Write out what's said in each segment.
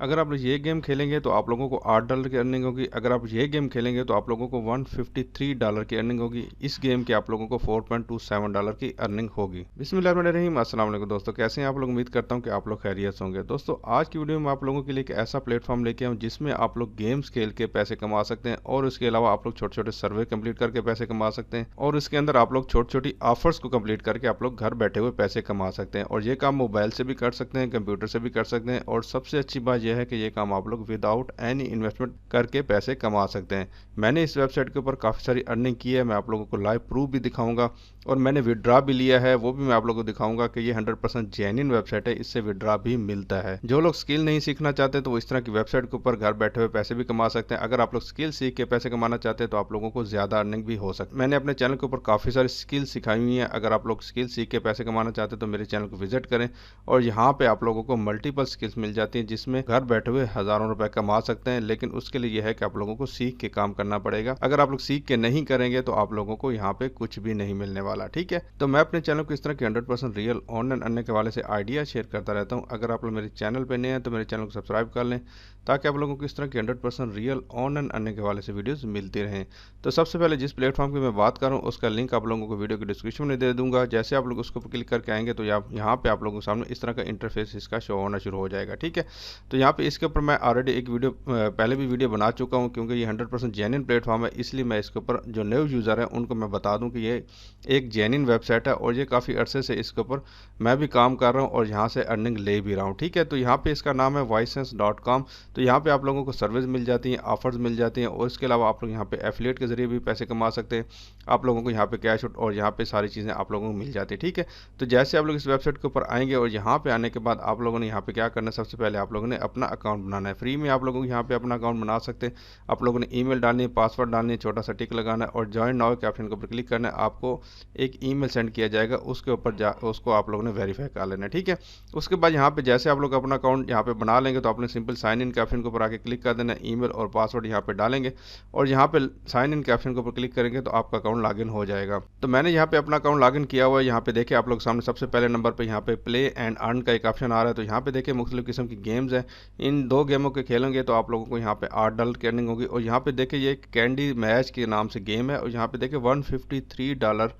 अगर आप ये गेम खेलेंगे तो आप लोगों को $8 की अर्निंग होगी। अगर आप ये गेम खेलेंगे तो आप लोगों को $153 की अर्निंग होगी। इस गेम के आप लोगों को $4.27 की अर्निंग होगी। बिस्मिल्लाहिर्रहमानिर्रहीम, अस्सलाम वालेकुम दोस्तों, कैसे हैं आप लोग? उम्मीद करता हूं कि आप लोग खैरियत से होंगे। दोस्तों, आज की वीडियो में आप लोगों के लिए एक ऐसा प्लेटफॉर्म लेके आऊँ जिसमें आप लोग गेम्स खेल के पैसे कमा सकते हैं और उसके अलावा आप लोग छोटे छोटे सर्वे कंप्लीट करके पैसे कमा सकते हैं और इसके अंदर आप लोग छोटी छोटी ऑफर्स को कंप्लीट करके आप लोग घर बैठे हुए पैसे कमा सकते हैं। और ये काम मोबाइल से भी कर सकते हैं, कंप्यूटर से भी कर सकते हैं और सबसे अच्छी बात यह है कि ये काम आप लोग विदाउट एनी इन्वेस्टमेंट करके पैसे कमा सकते हैं। मैंने इस वेबसाइट के ऊपर काफ़ी सारी अर्निंग की है, मैं आप लोगों को लाइव प्रूफ भी दिखाऊंगा और मैंने विड्रा भी लिया है, वो भी मैं आप लोगों को दिखाऊंगा कि ये 100% जेन्युइन वेबसाइट है, इससे विड्रा भी मिलता है। जो लोग स्किल नहीं सीखना चाहते तो वो इस तरह की वेबसाइट के ऊपर घर बैठे हुए पैसे भी कमा सकते हैं। अगर आप लोग स्किल सीख के पैसे कमाना चाहते हैं तो आप लोगों को ज़्यादा अर्निंग भी हो सकती है। मैंने अपने चैनल के ऊपर काफ़ी सारी स्किल सिखाई हुई हैं। अगर आप लोग स्किल सीख के पैसे कमाना चाहते हैं तो मेरे चैनल को विजिट करें और यहाँ पे आप लोगों को मल्टीपल स्किल्स मिल जाती हैं जिसमें घर बैठे हुए हज़ारों रुपए कमा सकते हैं। लेकिन उसके लिए यह है कि आप लोगों को सीख के काम करना पड़ेगा। अगर आप लोग सीख के नहीं करेंगे तो आप लोगों को यहाँ पे कुछ भी नहीं मिलने वाला। ठीक है, तो मैं अपने चैनल को इस तरह की 100% रियल ऑनलाइन अर्निंग के हवाले से आइडिया शेयर करता रहता हूँ। अगर आप लोग मेरे चैनल पे नए हैं तो मेरे चैनल को सब्सक्राइब कर लें ताकि आप लोगों को इस तरह की 100% रियल ऑनलाइन अर्निंग के हवाले से वीडियोस मिलती रहें। तो सबसे पहले जिस प्लेटफॉर्म की मैं बात कर रहा हूँ उसका लिंक आप लोगों को वीडियो के डिस्क्रिप्शन में दे दूंगा। जैसे आप लोग उसको क्लिक करके आएंगे तो यहाँ पे आप लोगों के सामने इस तरह का इंटरफेस इसका शो होना शुरू हो जाएगा। ठीक है, तो यहाँ पे इसके ऊपर मैं ऑलरेडी एक वीडियो पहले भी वीडियो बना चुका हूँ क्योंकि ये 100% जेन्युइन प्लेटफॉर्म है, इसलिए मैं इसके ऊपर जो न्यू यूज़र है उनको मैं बता दूँ कि ये एक जेन्युइन वेबसाइट है और ये काफ़ी अरसे से इसके ऊपर मैं भी काम कर रहा हूँ और यहाँ से अर्निंग ले भी रहा हूँ। ठीक है, तो यहाँ पे इसका नाम है voicesense.com। तो यहाँ पे आप लोगों को सर्विस मिल जाती हैं, ऑफर्स मिल जाती हैं और इसके अलावा आप लोग यहाँ पे एफिलिएट के जरिए भी पैसे कमा सकते हैं। आप लोगों को यहाँ पे कैश आउट और यहाँ पे सारी चीज़ें आप लोगों को मिल जाती है। ठीक है, तो जैसे आप लोग इस वेबसाइट के ऊपर आएंगे और यहाँ पे आने के बाद आप लोगों ने यहाँ पे क्या करना है, सबसे पहले आप लोगों ने अपना अकाउंट बनाना है। फ्री में आप लोगों को यहाँ पे अपना अकाउंट बना सकते हैं। आप लोगों ने ईमेल डालनी है, पासवर्ड डालनी है, छोटा सा टिक लगाना है और ज्वाइन नाउ के ऑप्शन के ऊपर क्लिक करना है। आपको एक ईमेल सेंड किया जाएगा, उसके ऊपर उसको आप लोगों ने वेरीफाई कर लेना है। ठीक है, उसके बाद यहाँ पे जैसे आप लोग अपना अकाउंट यहाँ पे बना लेंगे तो आपने सिंपल साइन इन के ऑप्शन के ऊपर आके क्लिक कर देना है। ईमेल और पासवर्ड यहाँ पे डालेंगे और यहाँ पे साइन इन के ऑप्शन के ऊपर क्लिक करेंगे तो आपका अकाउंट लॉगिन हो जाएगा। तो मैंने यहाँ पे अपना अकाउंट लॉगिन किया हुआ है। यहाँ पे देखिए आप लोग सामने सबसे पहले नंबर पे यहाँ पे प्ले एंड अर्न का एक ऑप्शन आ रहा है। तो यहाँ पे देखिए मुख्तलिफ किस्म की गेम्स है। इन दो गेमों के खेलेंगे तो आप लोगों को यहाँ पे $8 की अर्निंग होगी। और यहाँ पे देखिए ये कैंडी मैच के नाम से गेम है और यहाँ पे देखिए $153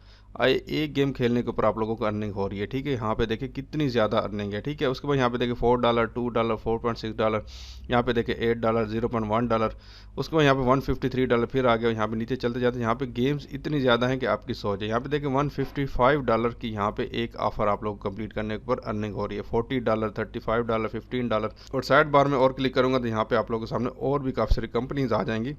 एक गेम खेलने के ऊपर आप लोगों को अर्निंग हो रही है। ठीक है, यहाँ पे देखिए कितनी ज़्यादा अर्निंग है। ठीक है, उसके बाद यहाँ पे देखिए $4, $2, $4.6, यहाँ पे देखिए $8, $0.1, उसके बाद यहाँ पे $153 फिर आ गया। यहाँ पे नीचे चलते जाते यहाँ पे गेम्स इतनी ज़्यादा हैं कि आपकी सोच है। यहाँ पे देखिए $155 की यहाँ पे एक ऑफर आप लोग कंप्लीट करने के ऊपर अर्निंग हो रही है। $40, $35, $15 और साइड बार में और क्लिक करूँगा तो यहाँ पे आप लोगों के सामने और भी काफ़ी सारी कंपनीज आ जाएंगी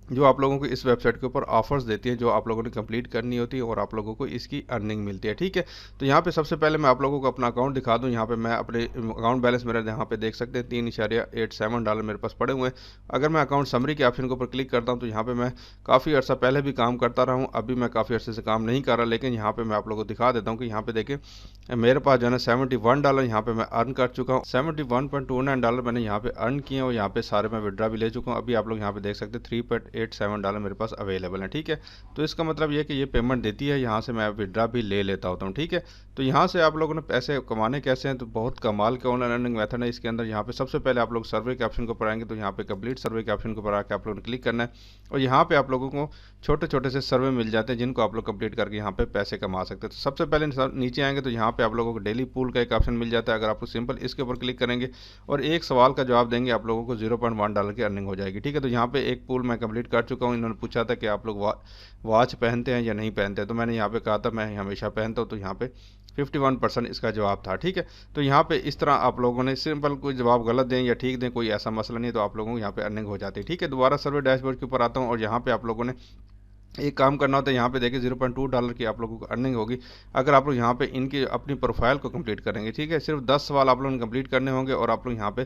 जो आप लोगों को इस वेबसाइट के ऊपर ऑफर्स देती है, जो आप लोगों ने कंप्लीट करनी होती है और आप लोगों को इसकी अर्निंग मिलती है। ठीक है, तो यहाँ पे सबसे पहले मैं आप लोगों को अपना अकाउंट दिखा दूँ। यहाँ पे मैं अपने अकाउंट बैलेंस मेरा यहाँ पे देख सकते हैं $3.87 मेरे पास पड़े हुए हैं। अगर मैं अकाउंट समरी के ऑप्शन के ऊपर क्लिक करता हूँ तो यहाँ पे मैं काफ़ी अर्सा पहले भी काम करता रहा हूँ, अभी मैं काफ़ी अर्से से काम नहीं कर रहा, लेकिन यहाँ पे मैं आप लोगों को दिखा देता हूँ कि यहाँ पे देखिए मेरे पास जो है ना $71 यहाँ पे मैं अर्न कर चुका हूँ। $71.29 मैंने यहाँ पे अर्न किए और यहाँ पे सारे मैं विड्रा भी ले चुका हूँ। अभी आप लोग यहाँ पे देख सकते हैं $3.87 मेरे पास अवेलेबल है। ठीक है, तो इसका मतलब ये कि ये पेमेंट देती है, यहाँ से मैं विड्रा भी ले लेता होता हूँ। ठीक है, तो यहाँ से आप लोगों ने पैसे कमाने कैसे हैं, तो बहुत कमाल के ऑनलाइन अर्निंग मेथड है। इसके अंदर यहाँ पे सबसे पहले आप लोग सर्वे के ऑप्शन को ऊपर आएंगे तो यहाँ पे कंप्लीट सर्वे के ऑप्शन को ऊपर आकर आप लोगों ने क्लिक करना है और यहाँ पे आप लोगों को छोटे छोटे से सर्वे मिल जाते हैं जिनको आप लोग कंप्लीट करके यहाँ पे पैसे कमा सकते हैं। तो सबसे पहले नीचे आएंगे तो यहाँ पे आप लोगों को डेली पूल का एक ऑप्शन मिल जाता है। अगर आप लोग सिंपल इसके ऊपर क्लिक करेंगे और एक सवाल का जवाब देंगे आप लोगों को $0.1 की अर्निंग हो जाएगी। ठीक है, तो यहाँ पे एक पूल मैं कंप्लीट कर चुका हूँ। इन्होंने पूछा था कि आप लोग वॉच पहनते हैं या नहीं पहनते हैं, तो मैंने यहाँ पे कहा था मैं हमेशा पहनता हूँ, तो यहाँ पे 51% इसका जवाब था। ठीक है, तो यहाँ पे इस तरह आप लोगों ने सिंपल कोई जवाब गलत दें या ठीक दें, कोई ऐसा मसला नहीं, तो आप लोगों को यहाँ पे अर्निंग हो जाती है। ठीक है, दोबारा सर्वे डैशबोर्ड के ऊपर आता हूँ और यहाँ पे आप लोगों ने एक काम करना होता है। यहाँ पे देखिए $0.2 की आप लोगों को अर्निंग होगी अगर आप लोग यहाँ पे इनकी अपनी प्रोफाइल को कंप्लीट करेंगे। ठीक है, सिर्फ 10 सवाल आप लोगों ने कंप्लीट करने होंगे और आप लोग यहाँ पे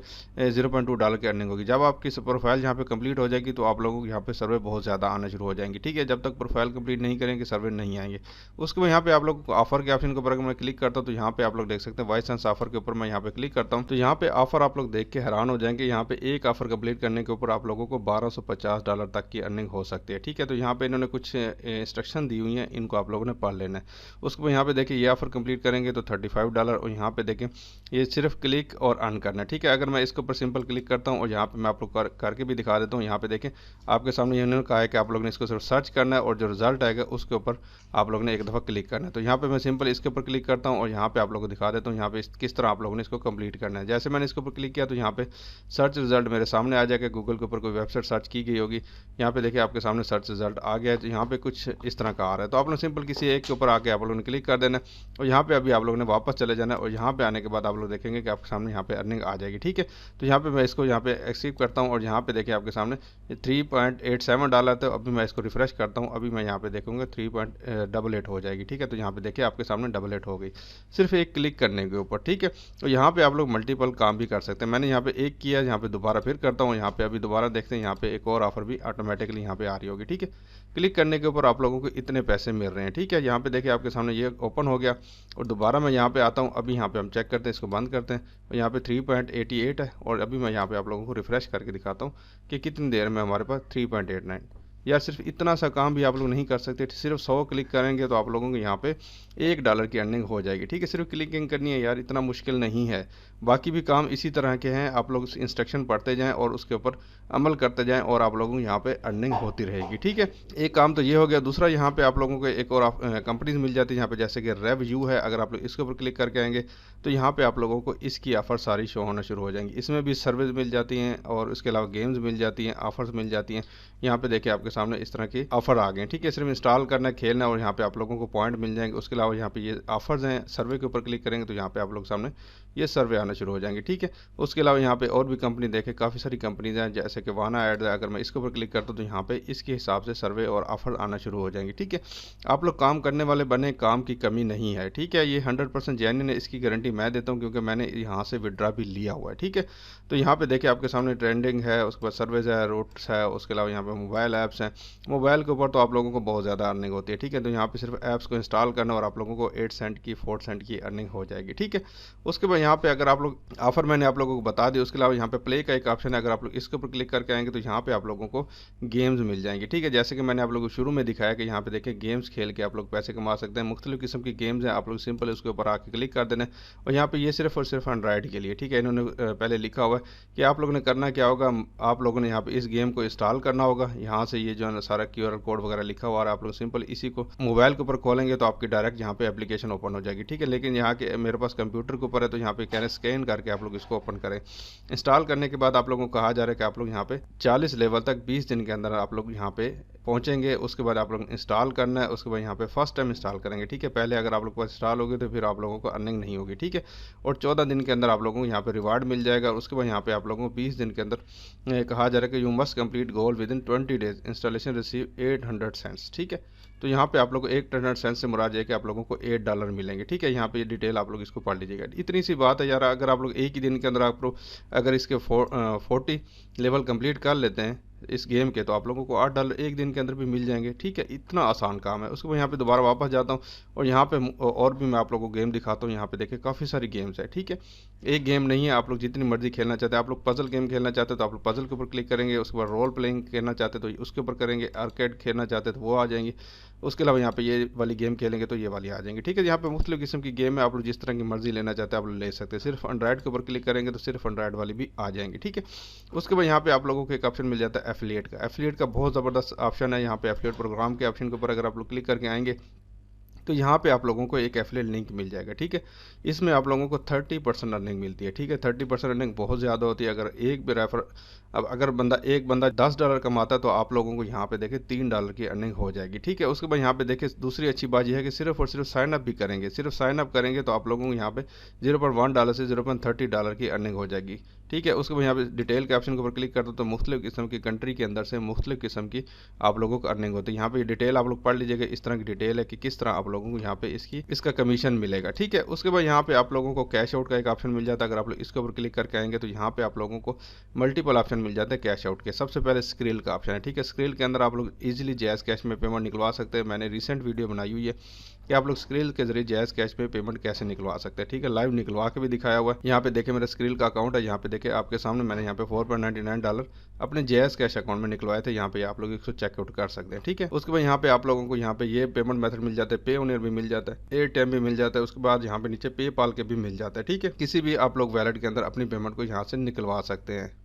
$0.2 की अर्निंग होगी। जब आपकी प्रोफाइल यहाँ पे कंप्लीट हो जाएगी तो आप लोगों को यहाँ पे सर्वे बहुत ज़्यादा आना शुरू हो जाएंगे। ठीक है, जब तक प्रोफाइल कंप्लीट नहीं करेंगे सर्वे नहीं आएंगे। उसके बाद यहाँ पे आप लोग ऑफर के ऑप्शन के ऊपर अगर मैं क्लिक करता हूँ तो यहाँ पे आप लोग देख सकते हैं वॉइस ऑफर के ऊपर मैं यहाँ पे क्लिक करता हूँ तो यहाँ पे ऑफर आप लोग देख के हैरान हो जाएंगे। यहाँ पे एक ऑफर कंप्लीट करने के ऊपर आप लोगों को $1250 तक की अर्निंग हो सकती है। ठीक है, तो यहाँ पे इन्होंने कुछ इंस्ट्रक्शन दी हुई हैं, इनको आप लोगों ने पढ़ लेना है। उसके बाद यहाँ पे देखिए ये ऑफर कंप्लीट करेंगे तो $35 और यहाँ पे देखें ये सिर्फ क्लिक और अर्न करना है, ठीक है। अगर मैं इसके ऊपर सिंपल क्लिक करता हूँ और यहाँ पे मैं आप लोग करके भी दिखा देता हूँ। यहाँ पे देखें आपके सामने इन्होंने कहा है कि आप लोगों ने इसको सिर्फ सर्च करना है और जो रिजल्ट आएगा उसके ऊपर आप लोगों ने एक दफ़ा क्लिक करना है। तो यहाँ पे मैं सिंपल इसके ऊपर क्लिक करता हूँ और यहाँ पे आप लोगों को दिखा देता हूँ यहाँ पे किस तरह आप लोगों ने इसको कंप्लीट करना है। जैसे मैंने इसके ऊपर क्लिक किया तो यहाँ पे सर्च रिजल्ट मेरे सामने आ जाएगा, गूगल के ऊपर कोई वेबसाइट सर्च की गई होगी। यहाँ पे देखिए आपके सामने सर्च रिजल्ट आ गया है, तो यहाँ पे कुछ इस तरह का आ रहा है। तो आप लोग सिंपल किसी एक के ऊपर आके आप लोगों ने क्लिक कर देना है और यहाँ पे अभी आप लोगों ने वापस चले जाना है और यहाँ पे आने के बाद आप लोग देखेंगे कि आपके सामने यहाँ पे अर्निंग आ जाएगी, ठीक है। तो यहाँ पे मैं इसको यहाँ पे एक्सेप्ट करता हूँ और यहाँ पे देखिए आपके सामने 3.87 डाला था। अभी मैं इसको रिफ्रेश करता हूँ, अभी मैं यहाँ पे देखूंगा 3.88 हो जाएगी, ठीक है। तो यहाँ पे देखिए आपके सामने 88 हो गई सिर्फ एक क्लिक करने के ऊपर, ठीक है। तो यहाँ पे आप लोग मल्टीपल काम भी कर सकते हैं। मैंने यहाँ पे एक किया, यहाँ पे दोबारा फिर करता हूँ, यहाँ पे अभी दोबारा देखते हैं, यहाँ पे एक और ऑफर भी ऑटोमेटिकली यहाँ पे आ रही होगी, ठीक है। क्लिक करने के ऊपर आप लोगों को इतने पैसे मिल रहे हैं, ठीक है। यहाँ पे देखिए आपके सामने ये ओपन हो गया और दोबारा मैं यहाँ पे आता हूँ। अभी यहाँ पे हम चेक करते हैं, इसको बंद करते हैं और यहाँ पे 3.88 है और अभी मैं यहाँ पे आप लोगों को रिफ्रेश करके दिखाता हूँ कि कितनी देर में हमारे पास 3.89। यार सिर्फ इतना सा काम भी आप लोग नहीं कर सकते, सिर्फ 100 क्लिक करेंगे तो आप लोगों को यहाँ पे $1 की अर्निंग हो जाएगी, ठीक है। सिर्फ क्लिकिंग करनी है यार, इतना मुश्किल नहीं है। बाकी भी काम इसी तरह के हैं, आप लोग इंस्ट्रक्शन पढ़ते जाएं और उसके ऊपर अमल करते जाएं और आप लोगों को यहाँ पे अर्निंग होती रहेगी, ठीक है। एक काम तो ये हो गया। दूसरा यहाँ पे आप लोगों को एक और कंपनीज मिल जाती है यहाँ पे, जैसे कि रेवयू है। अगर आप लोग इसके ऊपर क्लिक करके आएंगे तो यहाँ पे आप लोगों को इसकी ऑफर सारी शो होना शुरू हो जाएंगी। इसमें भी सर्विस मिल जाती हैं और इसके अलावा गेम्स मिल जाती हैं, ऑफर्स मिल जाती हैं। यहाँ पे देखिए आपके सामने इस तरह की ऑफर आ गए, ठीक है। सिर्फ इंस्टॉल करना है, खेलना है और यहाँ पे आप लोगों को पॉइंट मिल जाएंगे। उसके अलावा यहाँ पे ये ऑफर्स हैं, सर्वे के ऊपर क्लिक करेंगे तो यहाँ पे आप लोग सामने ये सर्वे आना शुरू हो जाएंगे, ठीक है। उसके अलावा यहाँ पे और भी कंपनी देखें, काफ़ी सारी कंपनीज हैं, जैसे कि वाना एड है। अगर मैं इसके ऊपर क्लिक करता हूँ तो यहाँ पे इसके हिसाब से सर्वे और ऑफर आना शुरू हो जाएंगे, ठीक है। आप लोग काम करने वाले बने, काम की कमी नहीं है, ठीक है। ये 100% जेन्युइन है, इसकी गारंटी मैं देता हूँ क्योंकि मैंने यहाँ से विड्रा भी लिया हुआ है, ठीक है। तो यहाँ पे देखिए आपके सामने ट्रेंडिंग है, उसके बाद सर्वेज है, रूट्स है, उसके अलावा यहाँ पे मोबाइल ऐप्स हैं। मोबाइल के ऊपर तो आप लोगों को बहुत ज़्यादा अर्निंग होती है, ठीक है। तो यहाँ पे सिर्फ ऐप्स को इंस्टॉल करना और आप लोगों को 8 सेंट की 4 सेंट की अर्निंग हो जाएगी, ठीक है। उसके बाद यहाँ पे अगर आप लोग ऑफर मैंने आप लोगों को बता दी। उसके अलावा यहाँ पे प्ले का एक ऑप्शन है, अगर आप लोग इसके ऊपर क्लिक करके आएंगे तो यहाँ पे आप लोगों को गेम्स मिल जाएंगी, ठीक है। जैसे कि मैंने आप लोगों को शुरू में दिखाया कि यहाँ पे देखिए गेम्स खेल के आप लोग पैसे कमा सकते हैं। मुख्तलिफ किस्म की गेम्स हैं, आप लोग सिंपल उसके ऊपर आके क्लिक कर देना और यहाँ पे ये सिर्फ और सिर्फ एंड्रॉइड के लिए, ठीक है। इन्होंने पहले लिखा हुआ है कि आप लोगों ने करना क्या होगा, आप लोगों ने यहाँ पे इस गेम को इंस्टॉल करना होगा। यहाँ से ये जो है सारा QR कोड वगैरह लिखा हुआ है, आप लोग सिंपल इसी को मोबाइल के ऊपर खोलेंगे तो आपकी डायरेक्ट यहाँ पे एप्लीकेशन ओपन हो जाएगी, ठीक है। लेकिन यहाँ के मेरे पास कंप्यूटर के ऊपर है तो यहाँ पे कह रहे स्कैन करके आप लोग इसको ओपन करें। इंस्टॉल करने के बाद आप लोगों को कहा जा रहा है कि आप लोग यहाँ पे 40 लेवल तक 20 दिन के अंदर आप लोग यहाँ पे पहुंचेंगे। उसके बाद आप लोग इंस्टॉल करना है, उसके बाद यहाँ पे फर्स्ट टाइम इंस्टॉल करेंगे, ठीक है। पहले अगर आप लोग को इंस्टॉल होगी तो फिर आप लोगों को अर्निंग नहीं होगी, ठीक है। और 14 दिन के अंदर आप लोगों को यहाँ पे रिवार्ड मिल जाएगा। उसके बाद यहाँ पे आप लोगों को 20 दिन के अंदर कहा जा रहा है कि you must complete goal within 20 days, installation receive 800 cents, ठीक है। तो यहाँ पे आप लोग को 800 सेंट से मुराद है कि आप लोगों को $8 मिलेंगे, ठीक है। यहाँ पे ये डिटेल आप लोग इसको पढ़ लीजिएगा। इतनी सी बात है यार, अगर आप लोग एक ही दिन के अंदर आप लोग अगर इसके 40 लेवल कंप्लीट कर लेते हैं इस गेम के तो आप लोगों को $8 एक दिन के अंदर भी मिल जाएंगे, ठीक है। इतना आसान काम है। उसके बाद यहाँ पे दोबारा वापस जाता हूँ और यहाँ पे और भी मैं आप लोगों को गेम दिखाता हूँ। यहाँ पे देखिए काफ़ी सारी गेम्स है, ठीक है। एक गेम नहीं है, आप लोग जितनी मर्जी खेलना चाहते हैं। आप लोग पजल गेम खेलना चाहते हैं तो आप लोग पजल के ऊपर क्लिक करेंगे। उसके बाद रोल प्लेइंग खेलना चाहते हैं तो उसके ऊपर करेंगे। आर्केड खेलना चाहते हैं तो वो आ जाएंगी। उसके अलावा यहाँ पे ये वाली गेम खेलेंगे तो ये वाली आ जाएंगी, ठीक है। यहाँ पे मुख्तलिफ किस्म की गेम है, आप लोग जिस तरह की मर्जी लेना चाहते हैं आप लोग ले सकते हैं। सिर्फ एंड्रॉइड के ऊपर क्लिक करेंगे तो सिर्फ एंड्रॉइड वाली भी आ जाएंगी, ठीक है। उसके बाद यहाँ पे आप लोगों को एक ऑप्शन मिल जाता है एफिलिएट का। एफिलिएट का बहुत ज़बरदस्त ऑप्शन है। यहाँ पे एफिलिएट प्रोग्राम के ऑप्शन के ऊपर अगर आप लोग क्लिक करके आएंगे तो यहाँ पे आप लोगों को एक एफिलिएट लिंक मिल जाएगा, ठीक है। इसमें आप लोगों को 30% अर्निंग मिलती है, ठीक है। 30% अर्निंग बहुत ज़्यादा होती है। अगर एक भी रेफर अब अगर एक बंदा $10 कमाता है तो आप लोगों को यहाँ पे देखिए $3 की अर्निंग हो जाएगी, ठीक है। उसके बाद यहाँ पे देखिए दूसरी अच्छी बात यह है कि सिर्फ और सिर्फ साइन अप भी करेंगे। सिर्फ साइन अप करेंगे तो आप लोगों को यहाँ पे $0.1 से $0.30 की अर्निंग हो जाएगी, ठीक है। उसके बाद यहाँ पे डिटेल के ऑप्शन के ऊपर क्लिक करते हो तो मुख्तलिफ किस्म की कंट्री के अंदर से मुख्तलिफ किस्म की आप लोगों को अर्निंग होती है। यहाँ पे डिटेल आप लोग पढ़ लीजिएगा। इस तरह की डिटेल है कि किस तरह आप लोगों को यहाँ पे इसका कमीशन मिलेगा, ठीक है। उसके बाद यहाँ पे आप लोगों को कैश आउट का एक ऑप्शन मिल जाता है। अगर आप लोग इसके ऊपर क्लिक करके आएंगे तो यहाँ पे आप लोगों को मल्टीपल ऑप्शन मिल जाते हैं कैश आउट के। सबसे पहले स्क्रिल का ऑप्शन है, ठीक है। स्क्रिल के अंदर आप लोग इजीली जैज़ कैश में पेमेंट निकलवा सकते हैं। मैंने रिसेंट वीडियो बनाई हुई है कि आप लोग स्क्रिल के जरिए जैज कैश पे पेमेंट कैसे निकलवा सकते हैं। ठीक है, लाइव निकलवा के भी दिखाया हुआ है। यहाँ पे देखिए मेरा स्क्रिल का अकाउंट है, यहाँ पे देखिए आपके सामने मैंने यहाँ पे $4.99 अपने जैज कैश अकाउंट में निकलवाए थे। यहाँ पे आप लोग इसको चेकआउट कर सकते हैं। ठीक है, उसके बाद यहाँ पे आप लोगों को यहाँ पे ये पेमेंट मेथड मिल जाता है, पे ओनियर भी मिल जाता है, एयरटेल भी मिल जाता है, उसके बाद यहाँ पे नीचे पेपाल के भी मिल जाता है। ठीक है, किसी भी आप लोग वैलेट के अंदर अपनी पेमेंट को यहाँ से निकलवा सकते हैं।